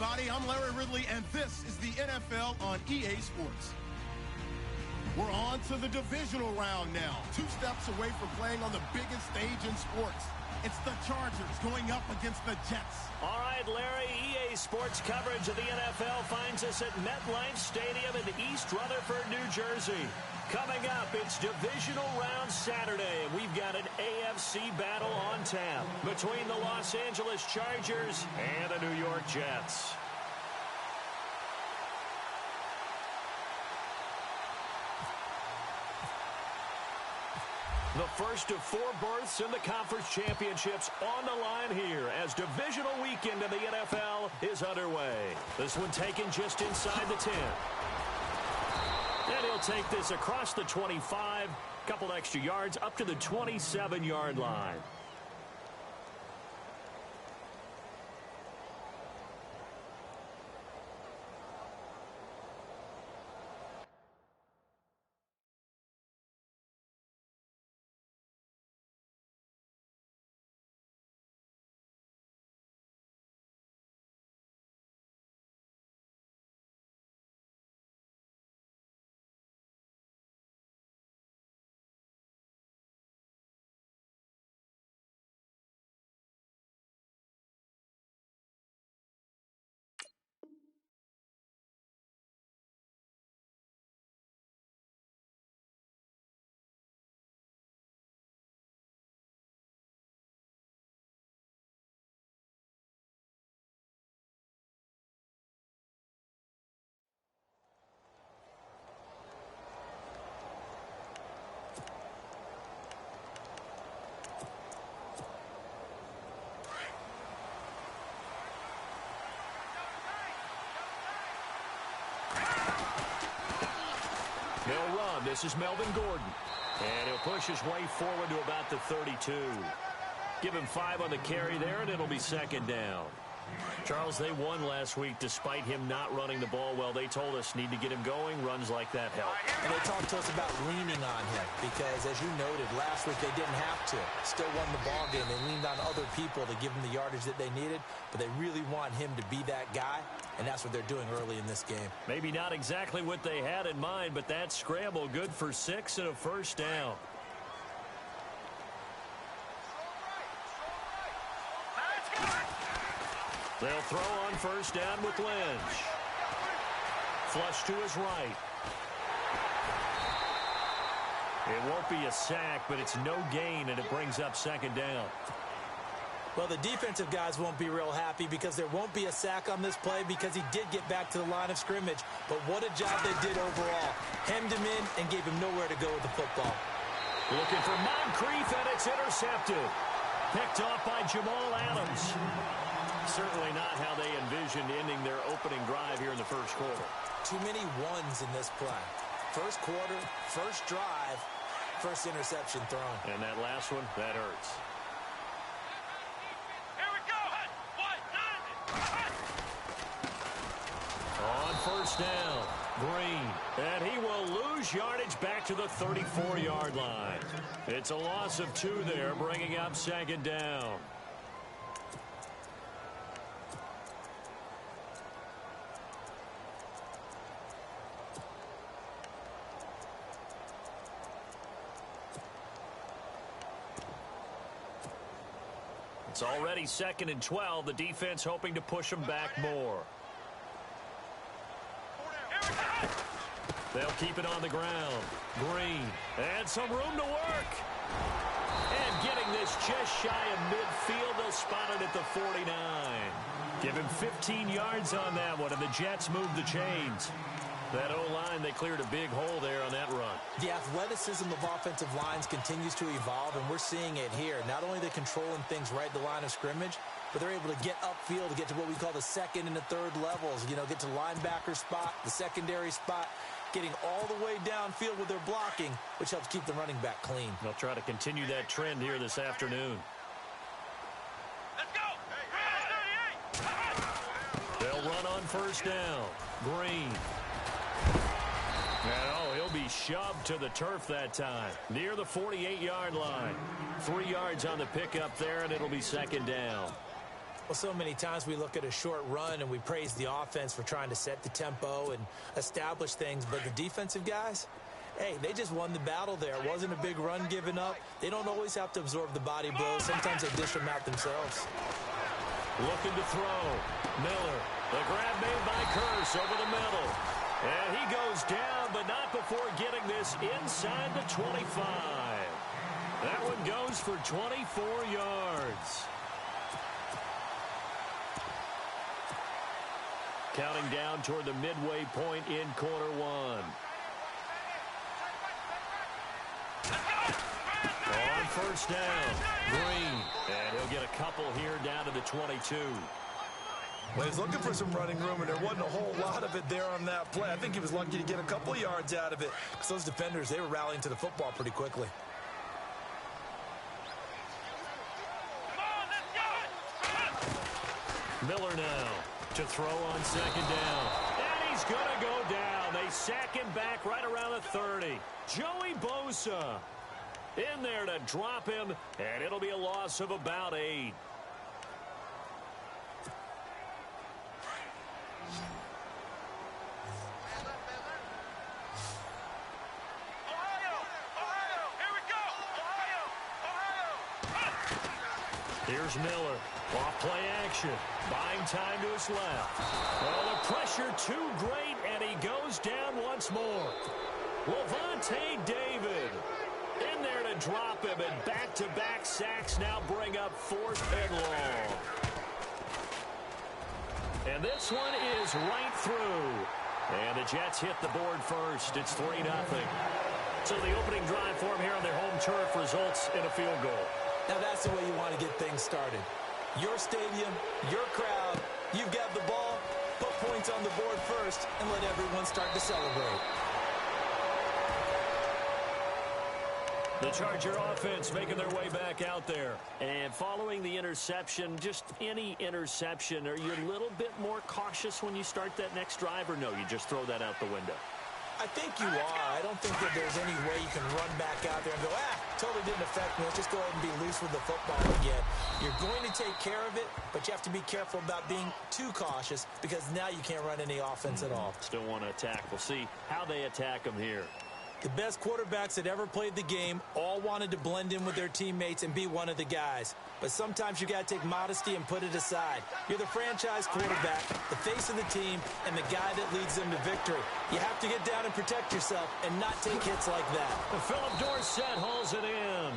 everybody. I'm Larry Ridley, and this is the NFL on EA Sports. We're on to the divisional round now. 2 steps away from playing on the biggest stage in sports. It's the Chargers going up against the Jets. All right, Larry, EA Sports coverage of the NFL finds us at MetLife Stadium in East Rutherford, New Jersey. Coming up, it's divisional round Saturday, and we've got an AFC battle on tap between the Los Angeles Chargers and the New York Jets. The first of 4 berths in the conference championships on the line here as divisional weekend in the NFL is underway. This one taken just inside the 10. And he'll take this across the 25, couple extra yards up to the 27-yard line. He'll run. This is Melvin Gordon. And he'll push his way forward to about the 32. Give him 5 on the carry there, and it'll be second down. Charles, they won last week despite him not running the ball well. They told us need to get him going. Runs like that help. And they talked to us about leaning on him because, as you noted, last week they didn't have to. Still won the ball game. They leaned on other people to give them the yardage that they needed, but they really want him to be that guy, and that's what they're doing early in this game. Maybe not exactly what they had in mind, but that scramble good for 6 and a first down. They'll throw on first down with Lynch. Flush to his right. It won't be a sack, but it's no gain, and it brings up second down. Well, the defensive guys won't be real happy because there won't be a sack on this play because he did get back to the line of scrimmage. But what a job they did overall. Hemmed him in and gave him nowhere to go with the football. Looking for Moncrief, and it's intercepted. Picked off by Jamal Adams. Certainly not how they envisioned ending their opening drive here in the first quarter. Too many ones in this play. First quarter, first drive, first interception thrown. And that last one, that hurts. On first down, Green. And he will lose yardage back to the 34-yard line. It's a loss of 2 there, bringing up second down. It's already 2nd and 12. The defense hoping to push them back more. They'll keep it on the ground. Green. And some room to work. And getting this just shy of midfield. They'll spot it at the 49. Give him 15 yards on that one, and the Jets move the chains. That O-line, they cleared a big hole there on that run. The athleticism of offensive lines continues to evolve, and we're seeing it here. Not only are they controlling things right at the line of scrimmage, but they're able to get upfield to get to what we call the 2nd and the 3rd levels. You know, get to linebacker spot, the secondary spot, getting all the way downfield with their blocking, which helps keep the running back clean. They'll try to continue that trend here this afternoon. Let's go! They'll run on first down. Green. And, he'll be shoved to the turf that time, near the 48-yard line. 3 yards on the pickup there, and it'll be second down. Well, so many times we look at a short run and we praise the offense for trying to set the tempo and establish things, but the defensive guys, hey, they just won the battle there. It wasn't a big run given up. They don't always have to absorb the body blows. Sometimes they dish them out themselves. Looking to throw. Miller. The grab made by Curse over the middle. And he goes down, but not before getting this inside the 25. That one goes for 24 yards. Counting down toward the midway point in quarter one. On first down, Green. And he'll get a couple here down to the 22. Well, he's looking for some running room, and there wasn't a whole lot of it there on that play. I think he was lucky to get a couple yards out of it because those defenders, they were rallying to the football pretty quickly. Miller now to throw on second down. And he's going to go down. They sack him back right around the 30. Joey Bosa in there to drop him, and it'll be a loss of about 8. Here's Miller. Off play action. Buying time to his left. Oh, the pressure too great, and he goes down once more. Levante David in there to drop him, and back-to-back sacks now bring up 4th and long. And this one is right through. And the Jets hit the board first. It's 3-0. So the opening drive for him here on their home turf results in a field goal. Now that's the way you want to get things started. Your stadium, your crowd, you've got the ball, put points on the board first, and let everyone start to celebrate. The Charger offense making their way back out there. And following the interception, just any interception, are you a little bit more cautious when you start that next drive, or no, you just throw that out the window? I think you are. I don't think that there's any way you can run back out there and go, totally didn't affect me. Let's just go ahead and be loose with the football again. You're going to take care of it, but you have to be careful about being too cautious because now you can't run any offense at all. Still want to attack. We'll see how they attack them here. The best quarterbacks that ever played the game all wanted to blend in with their teammates and be one of the guys. But sometimes you got to take modesty and put it aside. You're the franchise quarterback, the face of the team, and the guy that leads them to victory. You have to get down and protect yourself and not take hits like that. Philip Dorsett hauls it in.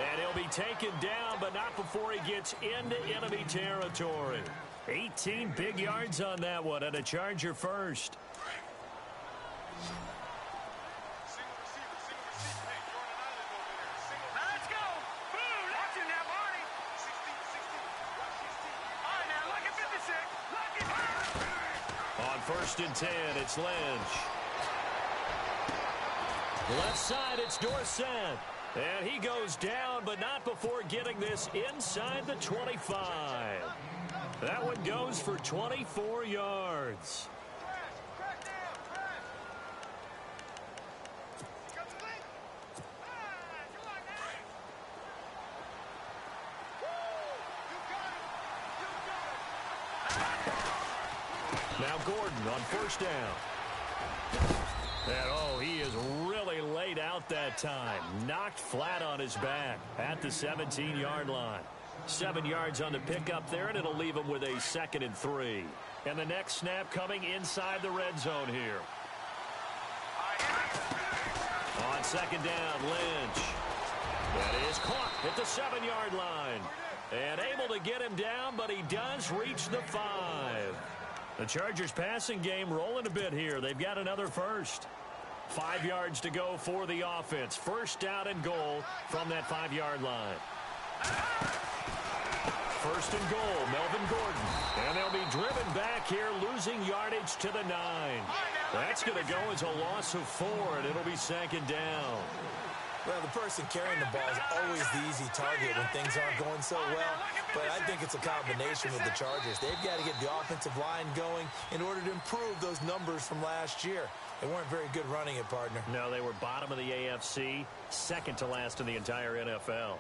And he'll be taken down, but not before he gets into enemy territory. 18 big yards on that one, and a Charger first. First and 10, it's Lynch. Left side, it's Dorsett. And he goes down, but not before getting this inside the 25. That one goes for 24 yards. Now Gordon on first down. And, he is really laid out that time. Knocked flat on his back at the 17-yard line. 7 yards on the pickup there, and it'll leave him with a 2nd and 3. And the next snap coming inside the red zone here. On second down, Lynch. That is caught at the 7-yard line. And able to get him down, but he does reach the 5. The Chargers passing game rolling a bit here. They've got another first. 5 yards to go for the offense. First down and goal from that 5-yard line. First and goal, Melvin Gordon. And they'll be driven back here, losing yardage to the 9. That's going to go as a loss of 4, and it'll be 2nd down. Well, the person carrying the ball is always the easy target when things aren't going so well. But I think it's a combination with the Chargers. They've got to get the offensive line going in order to improve those numbers from last year. They weren't very good running it, partner. No, they were bottom of the AFC, second to last in the entire NFL.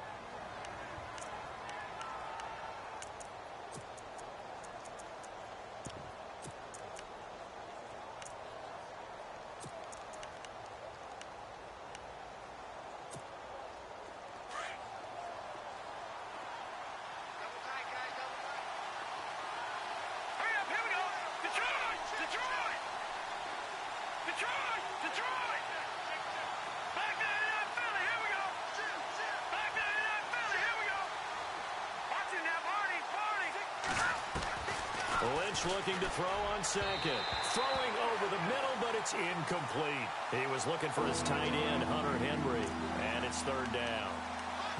Lynch looking to throw on second. Throwing over the middle, but it's incomplete. He was looking for his tight end, Hunter Henry, and it's third down.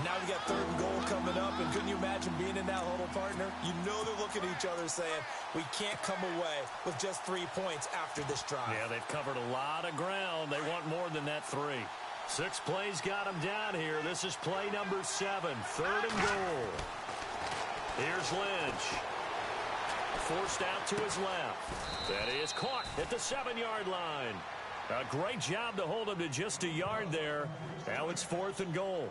Now we got third and goal coming up, and couldn't you imagine being in that huddle, partner? You know they're looking at each other saying, we can't come away with just 3 points after this drive. Yeah, they've covered a lot of ground. They want more than that 3. 6 plays got them down here. This is play number 7, third and goal. Here's Lynch. Forced out to his left. That is caught at the 7-yard line. A great job to hold him to just a yard there. Now it's 4th and goal.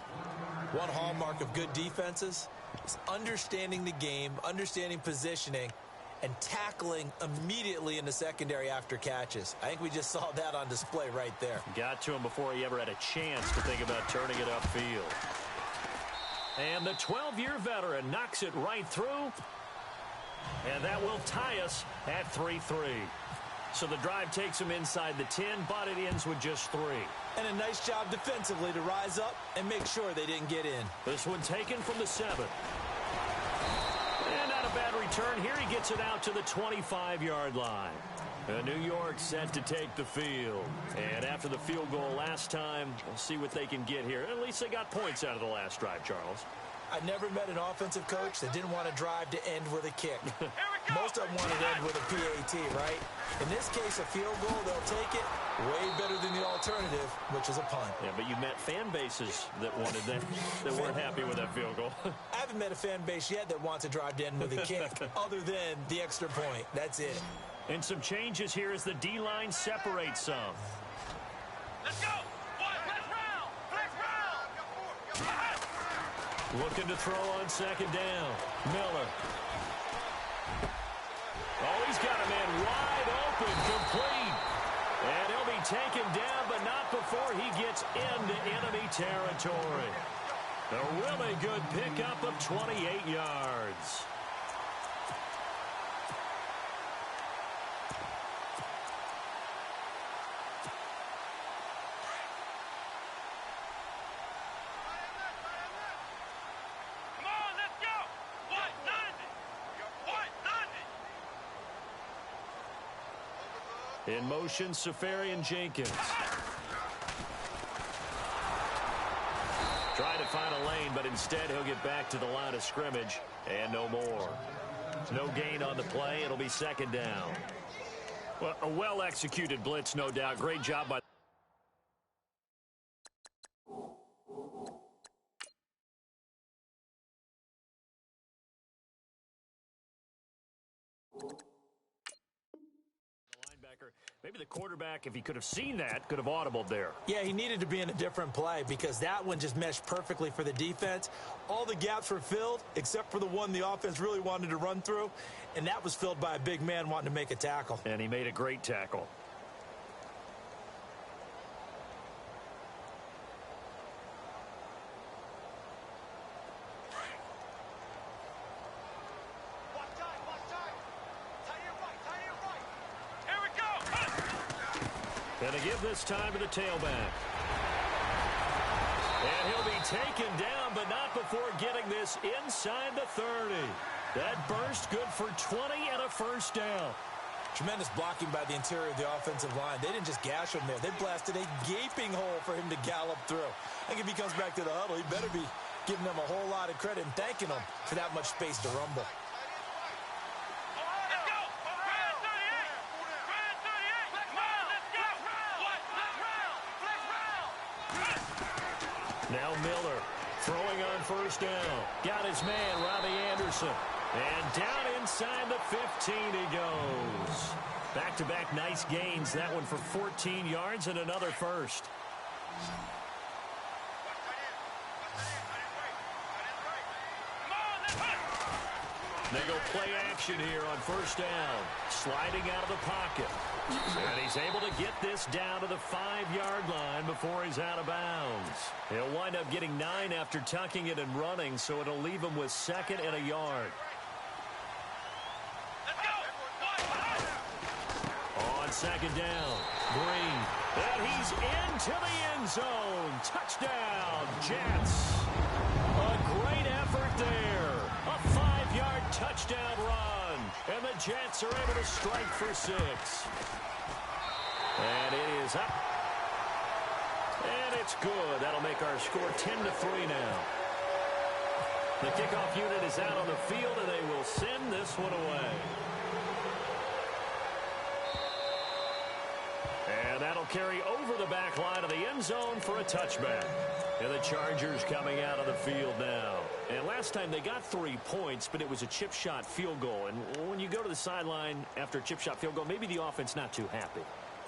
One hallmark of good defenses is understanding the game, understanding positioning, and tackling immediately in the secondary after catches. I think we just saw that on display right there. Got to him before he ever had a chance to think about turning it upfield. And the 12-year veteran knocks it right through. And that will tie us at 3-3. So the drive takes him inside the 10, but it ends with just 3. And a nice job defensively to rise up and make sure they didn't get in. This one taken from the 7. And not a bad return here. He gets it out to the 25-yard line. New York set to take the field. And after the field goal last time, we'll see what they can get here. At least they got points out of the last drive, Charles. I never met an offensive coach that didn't want to drive to end with a kick. Most of them want to end with a PAT, right? In this case, a field goal, they'll take it way better than the alternative, which is a punt. Yeah, but you met fan bases that wanted that, that weren't happy with that field goal. I haven't met a fan base yet that wants to drive to end with a kick, other than the extra point. That's it. And some changes here as the D-line separates some. Let's go. Flex round. Looking to throw on second down. Miller. Oh, he's got a man wide open, complete. And he'll be taken down, but not before he gets into enemy territory. A really good pickup of 28 yards. In motion, Safarian-Jenkins. Trying to find a lane, but instead he'll get back to the line of scrimmage, and no more. No gain on the play. It'll be second down. Well, a well-executed blitz, no doubt. Great job by... Maybe the quarterback, if he could have seen that, could have audibled there. Yeah, he needed to be in a different play because that one just meshed perfectly for the defense. All the gaps were filled except for the one the offense really wanted to run through, and that was filled by a big man wanting to make a tackle. And he made a great tackle. And to give this time to the tailback. And he'll be taken down, but not before getting this inside the 30. That burst good for 20 and a first down. Tremendous blocking by the interior of the offensive line. They didn't just gash him there. They blasted a gaping hole for him to gallop through. I think if he comes back to the huddle, he better be giving them a whole lot of credit and thanking them for that much space to rumble. Now Miller throwing on first down. Got his man, Robbie Anderson. And down inside the 15 he goes. Back-to-back nice gains. That one for 14 yards and another first. They go play action here on first down. Sliding out of the pocket. And he's able to get this down to the 5-yard line before he's out of bounds. He'll wind up getting 9 after tucking it and running, so it'll leave him with second and a yard. On second down, Green. And he's into the end zone. Touchdown, Jets. A great effort there. A 5-yard touchdown run. And the Jets are able to strike for 6. And it is up. And it's good. That'll make our score 10-3 now. The kickoff unit is out on the field, and they will send this one away. And that'll carry over the back line of the end zone for a touchback. And the Chargers coming out of the field now. And last time they got 3 points, but it was a chip shot field goal. And when you go to the sideline after a chip shot field goal, maybe the offense not too happy.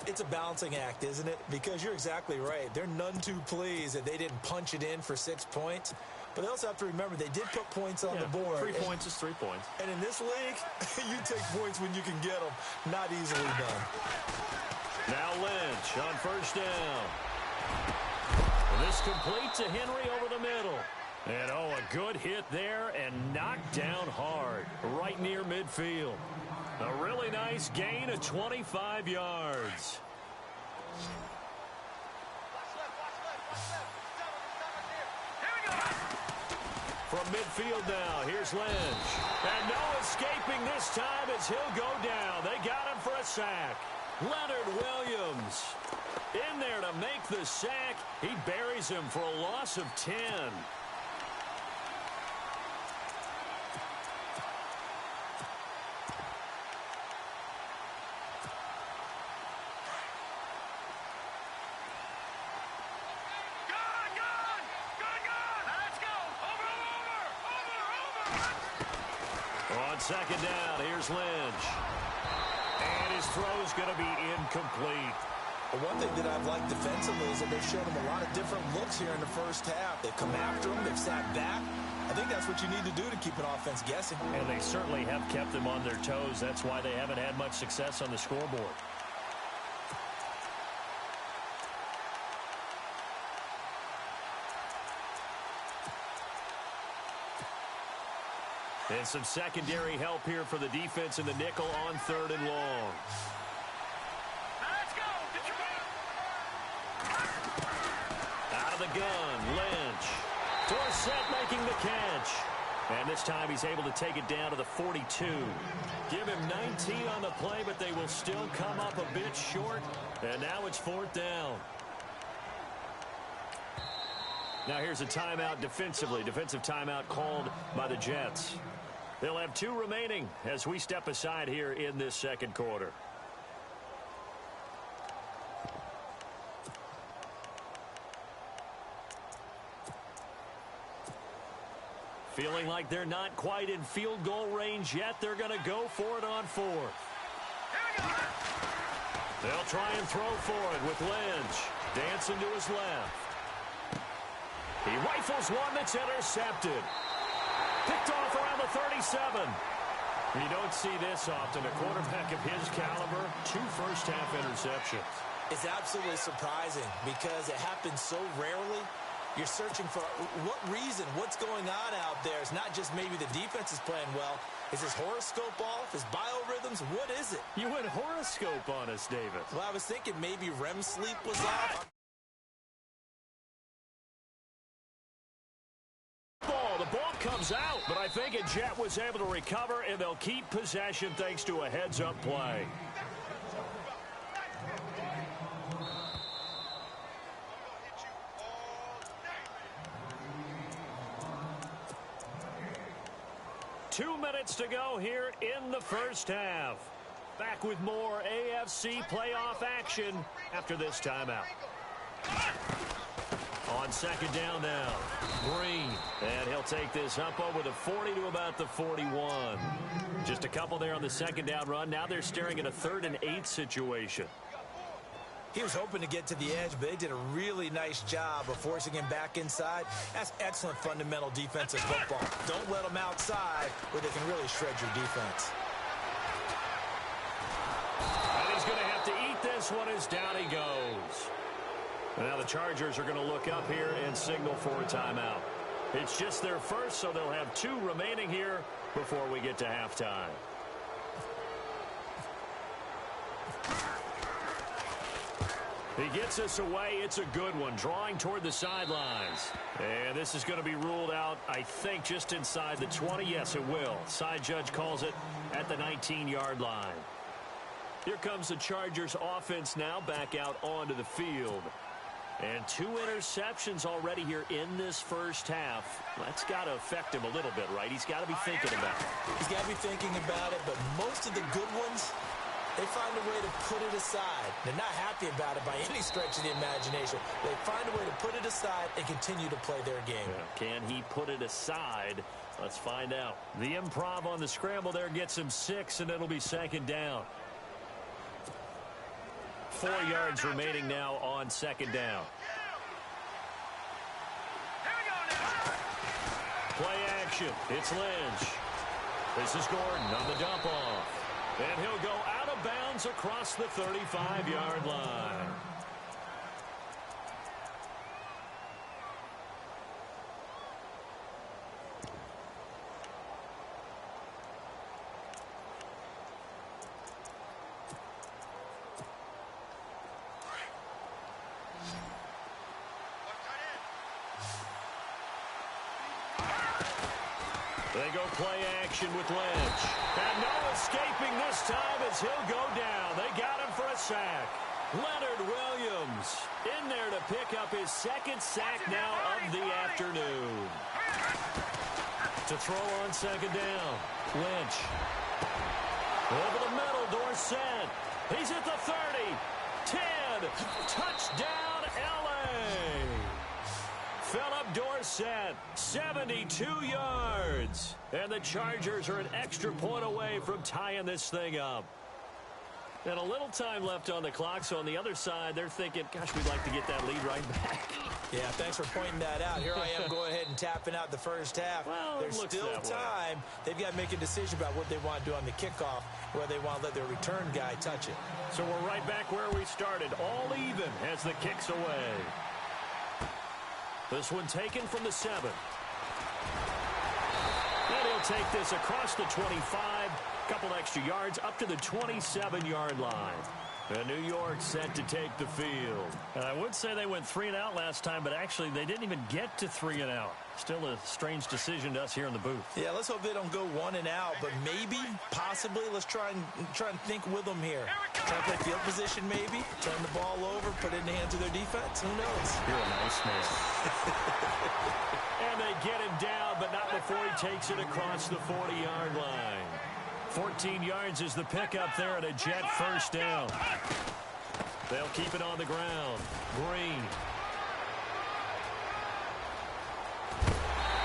It's a balancing act, isn't it? Because you're exactly right. They're none too pleased that they didn't punch it in for 6 points. But they also have to remember they did put points on the board. 3 points is 3 points. And in this league, you take points when you can get them. Not easily done. Now Lynch on first down. This complete to Henry over the middle. And, oh, a good hit there and knocked down hard right near midfield. A really nice gain of 25 yards. From midfield now, here's Lynch. And no escaping this time as he'll go down. They got him for a sack. Leonard Williams in there to make the sack. He buries him for a loss of 10. On second down, here's Lynch. And his throw's going to be incomplete. One thing that I've liked defensively is that they've shown him a lot of different looks here in the first half. They've come after him. They've sat back. I think that's what you need to do to keep an offense guessing. And they certainly have kept them on their toes. That's why they haven't had much success on the scoreboard. And some secondary help here for the defense in the nickel on 3rd and long. Let's go. Get your Out of the gun, Lynch. Dorsett making the catch. And this time he's able to take it down to the 42. Give him 19 on the play, but they will still come up a bit short. And now it's 4th down. Now here's a timeout defensively. Defensive timeout called by the Jets. They'll have 2 remaining as we step aside here in this second quarter. Feeling like they're not quite in field goal range yet. They're going to go for it on 4th. They'll try and throw for it with Lynch. Dancing to his left. He rifles one that's intercepted. Picked off around the 37. You don't see this often. A quarterback of his caliber, 2 first-half interceptions. It's absolutely surprising because it happens so rarely. You're searching for what reason, what's going on out there. It's not just maybe the defense is playing well. Is his horoscope off? His biorhythms? What is it? You went horoscope on us, David. Well, I was thinking maybe REM sleep was off. The ball comes out, but I think a Jet was able to recover, and they'll keep possession thanks to a heads-up play. Two minutes to go here in the first half. Back with more AFC playoff action after this timeout. On second down now, Green. And he'll take this up over the 40 to about the 41. Just a couple there on the second down run. Now they're staring at a 3rd and 8 situation. He was hoping to get to the edge, but they did a really nice job of forcing him back inside. That's excellent fundamental defensive football. Don't let them outside where they can really shred your defense. And he's going to have to eat this one as down he goes. Now the Chargers are going to look up here and signal for a timeout. It's just their first, so they'll have 2 remaining here before we get to halftime. He gets us away. It's a good one, drawing toward the sidelines. And this is going to be ruled out, I think, just inside the 20. Yes, it will. Side judge calls it at the 19-yard line. Here comes the Chargers offense now back out onto the field. And 2 interceptions already here in this first half. That's got to affect him a little bit, right? He's got to be thinking about it. He's got to be thinking about it, but most of the good ones, they find a way to put it aside. They're not happy about it by any stretch of the imagination. They find a way to put it aside and continue to play their game. Yeah. Can he put it aside? Let's find out. The improv on the scramble there gets him 6, and it'll be second down. 4 yards remaining now on second down. Play action. It's Lynch. This is Gordon on the dump off. And he'll go out of bounds across the 35-yard line. They go play action with Lynch. And no escaping this time as he'll go down. They got him for a sack. Leonard Williams in there to pick up his 2nd sack now of the afternoon. To throw on second down. Lynch. Over the middle, Dorsett. He's at the 30. 10. Touchdown, L.A. Philip Dorsett, 72 yards. And the Chargers are an extra point away from tying this thing up. And a little time left on the clock, so on the other side, they're thinking, gosh, we'd like to get that lead right back. Yeah, thanks for pointing that out. Here I am going ahead and tapping out the first half. Well, there's still time. They've got to make a decision about what they want to do on the kickoff, whether they want to let their return guy touch it. So we're right back where we started, all even as the kick's away. This one taken from the 7. And he'll take this across the 25. Couple extra yards up to the 27-yard line. And New York set to take the field. I would say they went 3 and out last time, but actually they didn't even get to 3 and out. Still a strange decision to us here in the booth. Yeah, let's hope they don't go 1 and out, but maybe, possibly, let's try and think with them here. Try to play field position maybe, turn the ball over, put it in the hands of their defense. Who knows? You're a nice man. And they get him down, but not before he takes it across the 40-yard line. 14 yards is the pickup there at a Jet first down. They'll keep it on the ground. Green.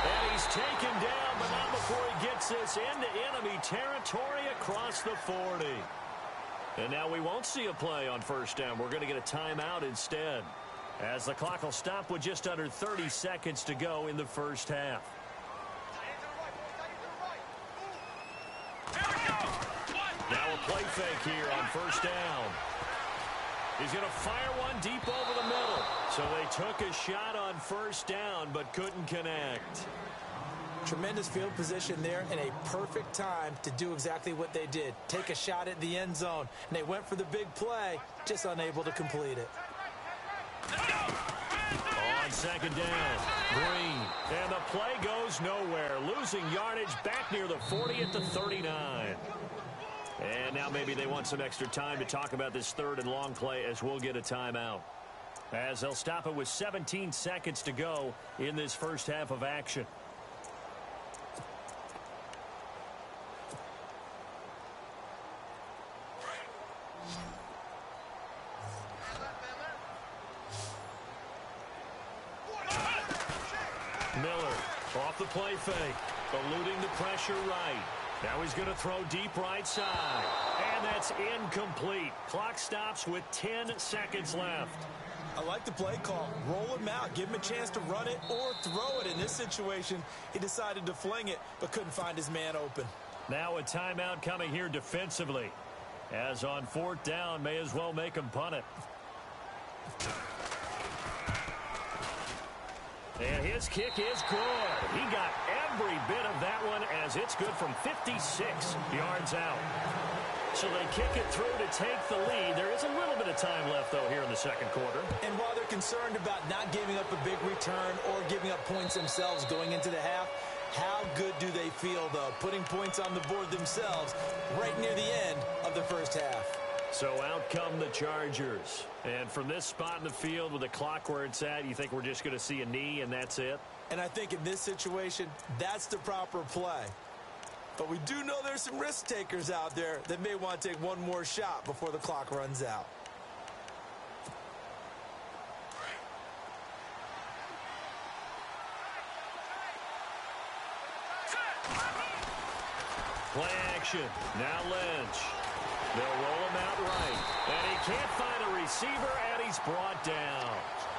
And he's taken down, but not before he gets this into enemy territory across the 40. And now we won't see a play on first down. We're going to get a timeout instead, as the clock will stop with just under 30 seconds to go in the first half. Now a play fake here on first down. He's going to fire one deep over the middle. So they took a shot on first down, but couldn't connect. Tremendous field position there and a perfect time to do exactly what they did. Take a shot at the end zone. And they went for the big play, just unable to complete it. On second down, Green. And the play goes nowhere. Losing yardage back near the 40 at the 39. And now maybe they want some extra time to talk about this 3rd and long play as we'll get a timeout. As they'll stop it with 17 seconds to go in this first half of action. Miller off the play fake, eluding the pressure right. Now he's going to throw deep right side. And that's incomplete. Clock stops with 10 seconds left. I like the play call. Roll him out. Give him a chance to run it or throw it. In this situation, he decided to fling it, but couldn't find his man open. Now a timeout coming here defensively. As on 4th down, may as well make him punt it. And his kick is good. He got every bit of that one as it's good from 56 yards out. So they kick it through to take the lead. There is a little bit of time left, though, here in the second quarter. And while they're concerned about not giving up a big return or giving up points themselves going into the half, how good do they feel, though, putting points on the board themselves right near the end of the first half? So out come the Chargers. And from this spot in the field with the clock where it's at, you think we're just going to see a knee and that's it? And I think in this situation, that's the proper play. But we do know there's some risk takers out there that may want to take one more shot before the clock runs out. Play action. Now Lynch. They'll roll him out right. And he can't find a receiver, and he's brought down.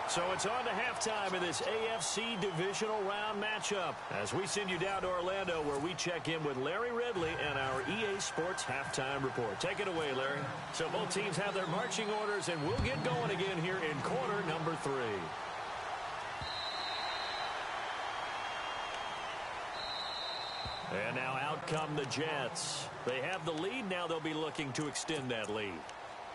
So it's on to halftime in this AFC divisional round matchup as we send you down to Orlando where we check in with Larry Ridley and our EA Sports halftime report. Take it away, Larry. So both teams have their marching orders, and we'll get going again here in quarter number 3. And now out come the Jets. They have the lead. Now they'll be looking to extend that lead.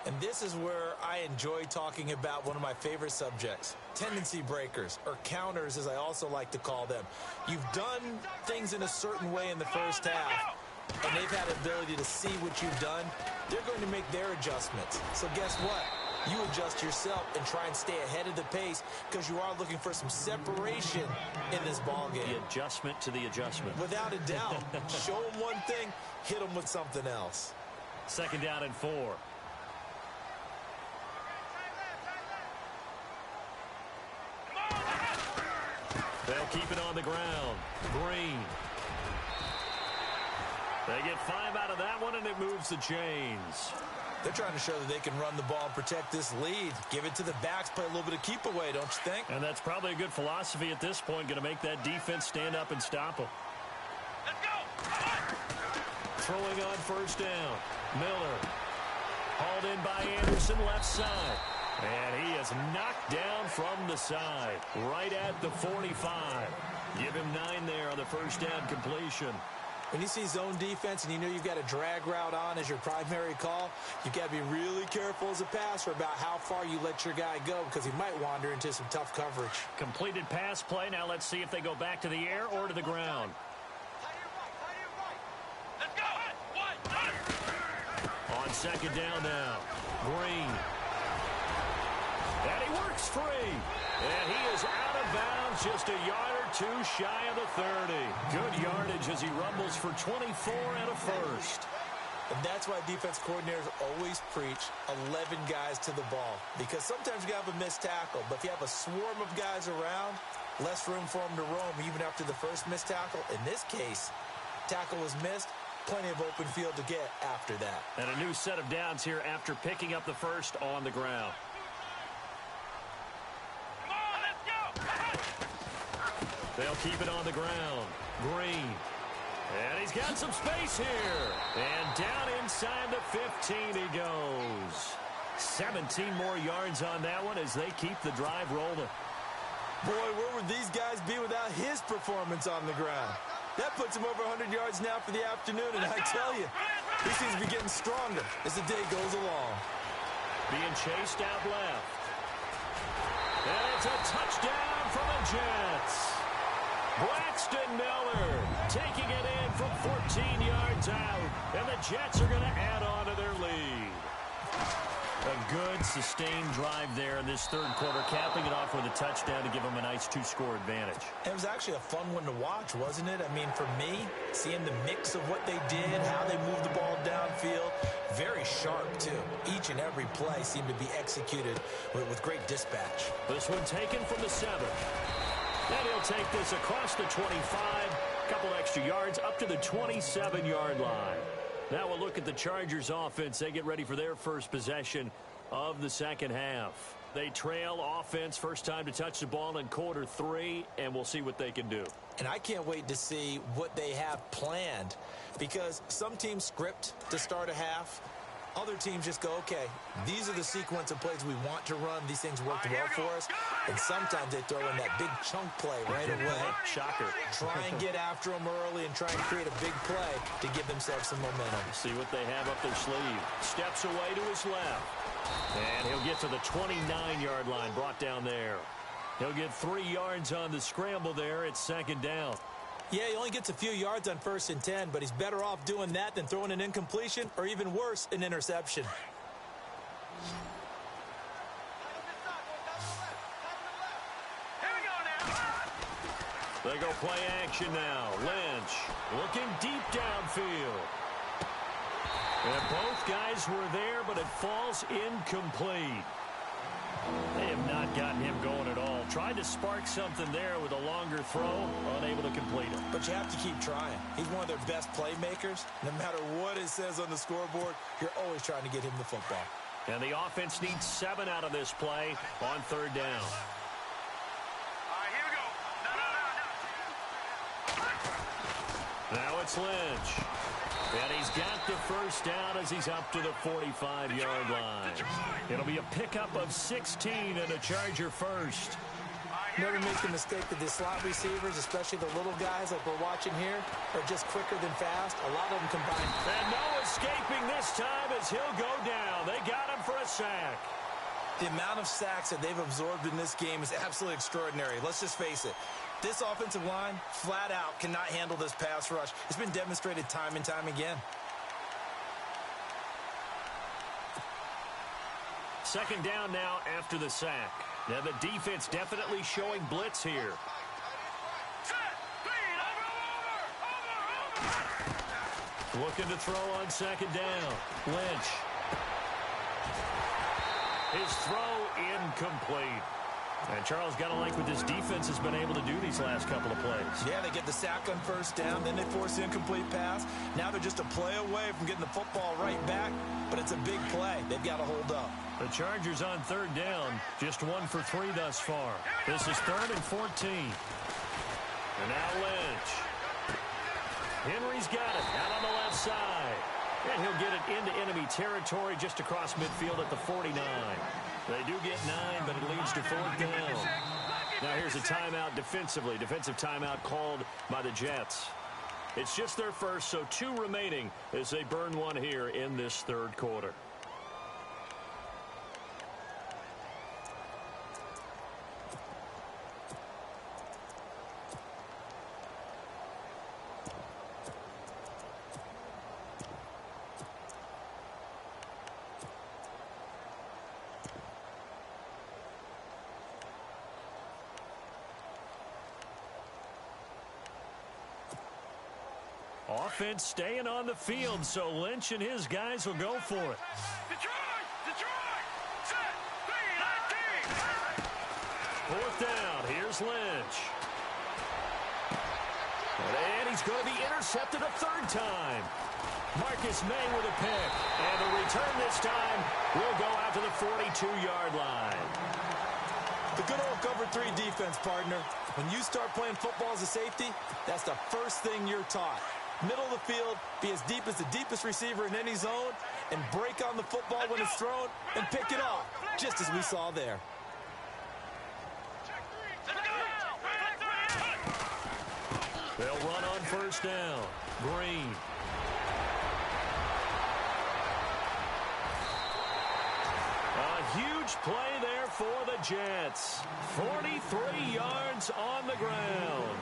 And this is where I enjoy talking about one of my favorite subjects, tendency breakers, or counters as I also like to call them. You've done things in a certain way in the first half, and they've had the ability to see what you've done. They're going to make their adjustments. So guess what? You adjust yourself and try and stay ahead of the pace because you are looking for some separation in this ballgame. The adjustment to the adjustment. Without a doubt. Show them one thing, hit them with something else. Second down and 4. They'll keep it on the ground. Green. They get 5 out of that one, and it moves the chains. They're trying to show that they can run the ball and protect this lead. Give it to the backs, play a little bit of keep away, don't you think? And that's probably a good philosophy at this point, going to make that defense stand up and stop them. Let's go. Throwing on first down. Miller. Hauled in by Anderson, left side. And he is knocked down from the side, right at the 45. Give him 9 there on the first down completion. When you see zone defense and you know you've got a drag route on as your primary call, you've got to be really careful as a passer about how far you let your guy go because he might wander into some tough coverage. Completed pass play. Now let's see if they go back to the air or to the ground. Let's go. On second down now. Green. And he works free. And he is out of bounds just a yard or 2 shy of the 30. Good yardage as he rumbles for 24 and a first. And that's why defense coordinators always preach 11 guys to the ball. Because sometimes you have a missed tackle. But if you have a swarm of guys around, less room for them to roam even after the first missed tackle. In this case, tackle was missed. Plenty of open field to get after that. And a new set of downs here after picking up the first on the ground. They'll keep it on the ground. Green. And he's got some space here. And down inside the 15 he goes. 17 more yards on that one as they keep the drive rolling. Boy, where would these guys be without his performance on the ground? That puts him over 100 yards now for the afternoon, and I tell you, he seems to be getting stronger as the day goes along. Being chased out left. And it's a touchdown for the Jets. Braxton Miller taking it in from 14 yards out. And the Jets are going to add on to their lead. A good sustained drive there in this third quarter, capping it off with a touchdown to give them a nice 2-score advantage. It was actually a fun one to watch, wasn't it? I mean, for me, seeing the mix of what they did, how they moved the ball downfield, very sharp, too. Each and every play seemed to be executed with great dispatch. This one taken from the 7. And he'll take this across the 25, a couple extra yards up to the 27-yard line. Now we'll look at the Chargers offense. They get ready for their first possession of the second half. They trail offense, first time to touch the ball in quarter 3, and we'll see what they can do. And I can't wait to see what they have planned because some teams script to start a half. Other teams just go, okay, these are the sequence of plays we want to run. These things worked well for us. And sometimes they throw in that big chunk play right away. Shocker. Try and get after them early and try and create a big play to give themselves some momentum. See what they have up their sleeve. Steps away to his left. And he'll get to the 29-yard line, brought down there. He'll get 3 yards on the scramble there. It's second down. Yeah, he only gets a few yards on 1st and 10, but he's better off doing that than throwing an incompletion or even worse, an interception. They go play action now. Lynch looking deep downfield. And both guys were there, but it falls incomplete. They have not gotten him going at all. Tried to spark something there with a longer throw, unable to complete it. But you have to keep trying. He's one of their best playmakers. No matter what it says on the scoreboard, you're always trying to get him the football. And the offense needs 7 out of this play on 3rd down. All right, here we go. No. Now it's Lynch. And he's got the first down as he's up to the 45-yard line. It'll be a pickup of 16 and a Charger first. Never make the mistake that the slot receivers, especially the little guys like we're watching here, are just quicker than fast. A lot of them combine. And no escaping this time as he'll go down. They got him for a sack. The amount of sacks that they've absorbed in this game is absolutely extraordinary. Let's just face it. This offensive line, flat out, cannot handle this pass rush. It's been demonstrated time and time again. Second down now after the sack. Now the defense definitely showing blitz here. Looking to throw on second down. Lynch. His throw incomplete. And Charles, got to like what this defense has been able to do these last couple of plays. Yeah, they get the sack on 1st down, then they force the incomplete pass. Now they're just a play away from getting the football right back, but it's a big play. They've got to hold up. The Chargers on 3rd down, just 1 for 3 thus far. This is 3rd and 14. And now Lynch. Henry's got it out on the left side. And he'll get it into enemy territory just across midfield at the 49. They do get 9, but it leads to 4th down. Now here's a timeout defensively. Defensive timeout called by the Jets. It's just their first, so 2 remaining as they burn 1 here in this 3rd quarter. Offense staying on the field, so Lynch and his guys will go for it. Detroit! Set! 3, 19! 4th down. Here's Lynch. And he's going to be intercepted a 3rd time. Marcus May with a pick. And the return this time will go out to the 42-yard line. The good old cover 3 defense, partner. When you start playing football as a safety, that's the first thing you're taught. Middle of the field, be as deep as the deepest receiver in any zone, and break on the football when it's thrown, and pick it off, just as we saw there. They'll run on 1st down. Green. A huge play there for the Jets. 43 yards on the ground.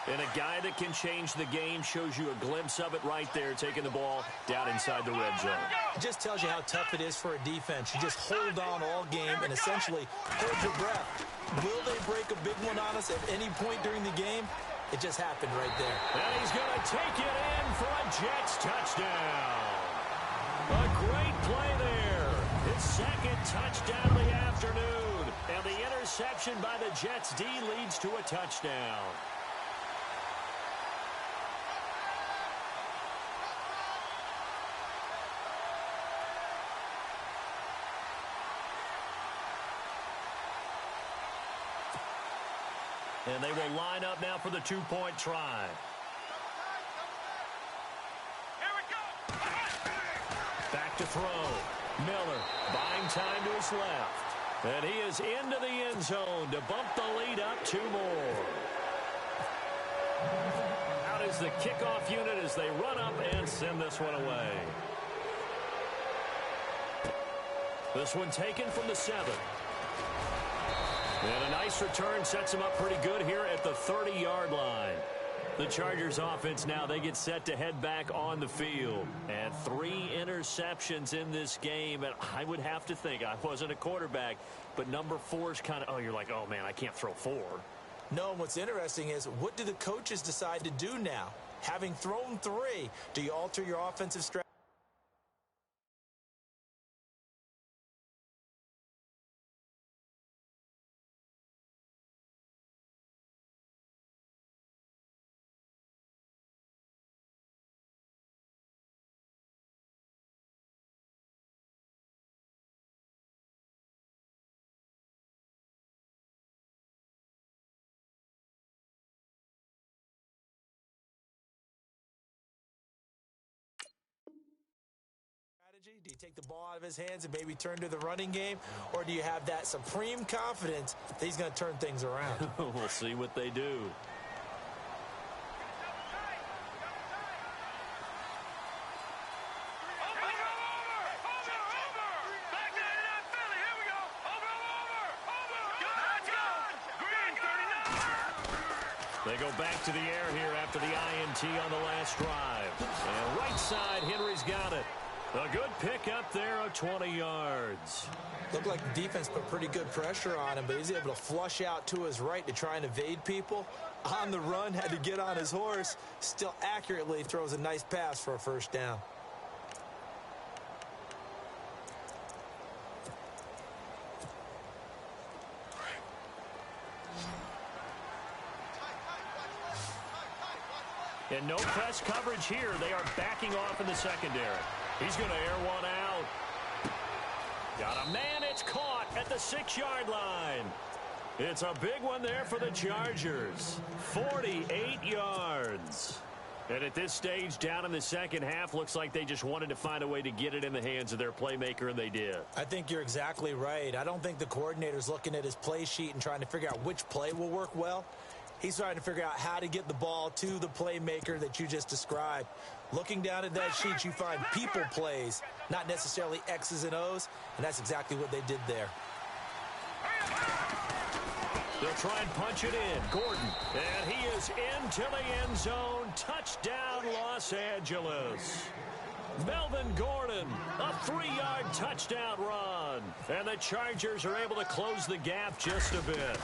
And a guy that can change the game, shows you a glimpse of it right there, taking the ball down inside the red zone. It just tells you how tough it is for a defense. You just hold on all game and essentially hold your breath. Will they break a big one on us at any point during the game? It just happened right there. And he's going to take it in for a Jets touchdown. A great play there. His 2nd touchdown of the afternoon. And the interception by the Jets D leads to a touchdown. And they will line up now for the 2-point try. Here we go! to throw. Miller buying time to his left. And he is into the end zone to bump the lead up 2 more. Out is the kickoff unit as they run up and send this one away. This one taken from the 7. And a nice return sets him up pretty good here at the 30-yard line. The Chargers offense now, they get set to head back on the field. And 3 interceptions in this game. And I would have to think, I wasn't a quarterback, but number 4 is kind of, oh, you're like, oh, man, I can't throw 4. No, what's interesting is, what do the coaches decide to do now? Having thrown 3, do you alter your offensive strategy? Do you take the ball out of his hands and maybe turn to the running game? Or do you have that supreme confidence that he's going to turn things around? We'll see what they do. They go back to the air here after the INT on the last drive. And right side, Henry's got it. A good pick up there of 20 yards. Looked like the defense put pretty good pressure on him, but he's able to flush out to his right to try and evade people. On the run, had to get on his horse. Still accurately throws a nice pass for a first down. And no press coverage here. They are backing off in the secondary. He's going to air one out. Got a man. It's caught at the 6-yard line. It's a big one there for the Chargers. 48 yards. And at this stage, down in the second half, looks like they just wanted to find a way to get it in the hands of their playmaker, and they did. I think you're exactly right. I don't think the coordinator's looking at his play sheet and trying to figure out which play will work well. He's trying to figure out how to get the ball to the playmaker that you just described. Looking down at that sheet, you find people plays, not necessarily X's and O's, and that's exactly what they did there. They'll try and punch it in. Gordon, and he is into the end zone. Touchdown, Los Angeles. Melvin Gordon, a 3-yard touchdown run. And the Chargers are able to close the gap just a bit.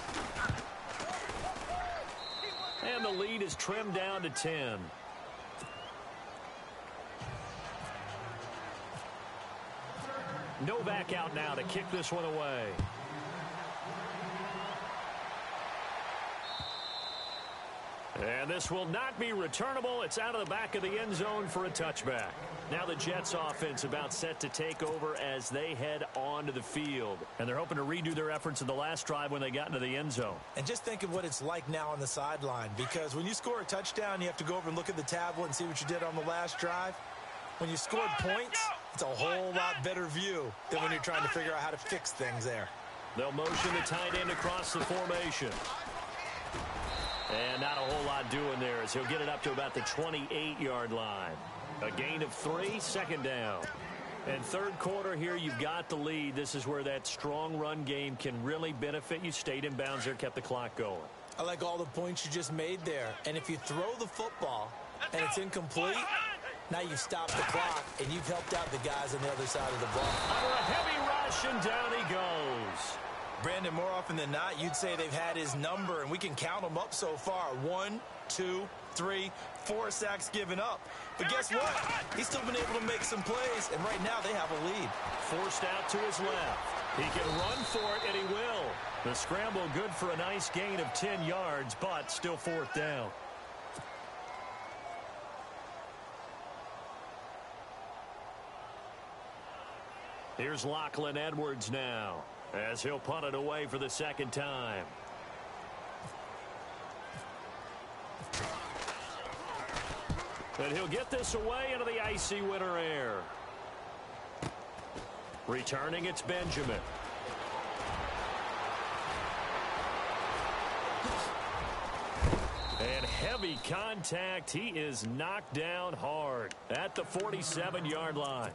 And the lead is trimmed down to 10. Novak out now to kick this one away. And this will not be returnable. It's out of the back of the end zone for a touchback. Now the Jets offense about set to take over as they head onto the field. And they're hoping to redo their efforts in the last drive when they got into the end zone. And just think of what it's like now on the sideline, because when you score a touchdown, you have to go over and look at the tablet and see what you did on the last drive. When you scored points, it's a whole lot better view than when you're trying to figure out how to fix things there. They'll motion the tight end across the formation. And not a whole lot doing there as he'll get it up to about the 28-yard line. A gain of 3, second down. And third quarter here, you've got the lead. This is where that strong run game can really benefit you. Stayed in bounds there, kept the clock going. I like all the points you just made there. And if you throw the football and it's incomplete, now you've stopped the clock and you've helped out the guys on the other side of the ball. Under a heavy rush, and down he goes. Brandon, more often than not, you'd say they've had his number, and we can count them up so far. 1, 2, 3, 4 sacks given up. But guess what? He's still been able to make some plays, and right now they have a lead. Forced out to his left. He can run for it, and he will. The scramble good for a nice gain of 10 yards, but still fourth down. Here's Lachlan Edwards now, as he'll punt it away for the second time. And he'll get this away into the icy winter air. Returning, it's Benjamin. And heavy contact. He is knocked down hard at the 47-yard line.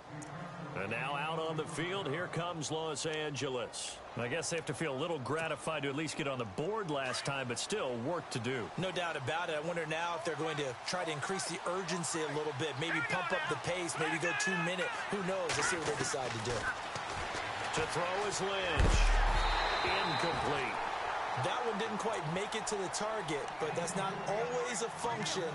And now out on the field, here comes Los Angeles. I guess they have to feel a little gratified to at least get on the board last time, but still work to do. No doubt about it. I wonder now if they're going to try to increase the urgency a little bit, maybe pump up the pace, maybe go 2 minute. Who knows? Let's see what they decide to do. To throw is Lynch. Incomplete. That one didn't quite make it to the target, but that's not always a function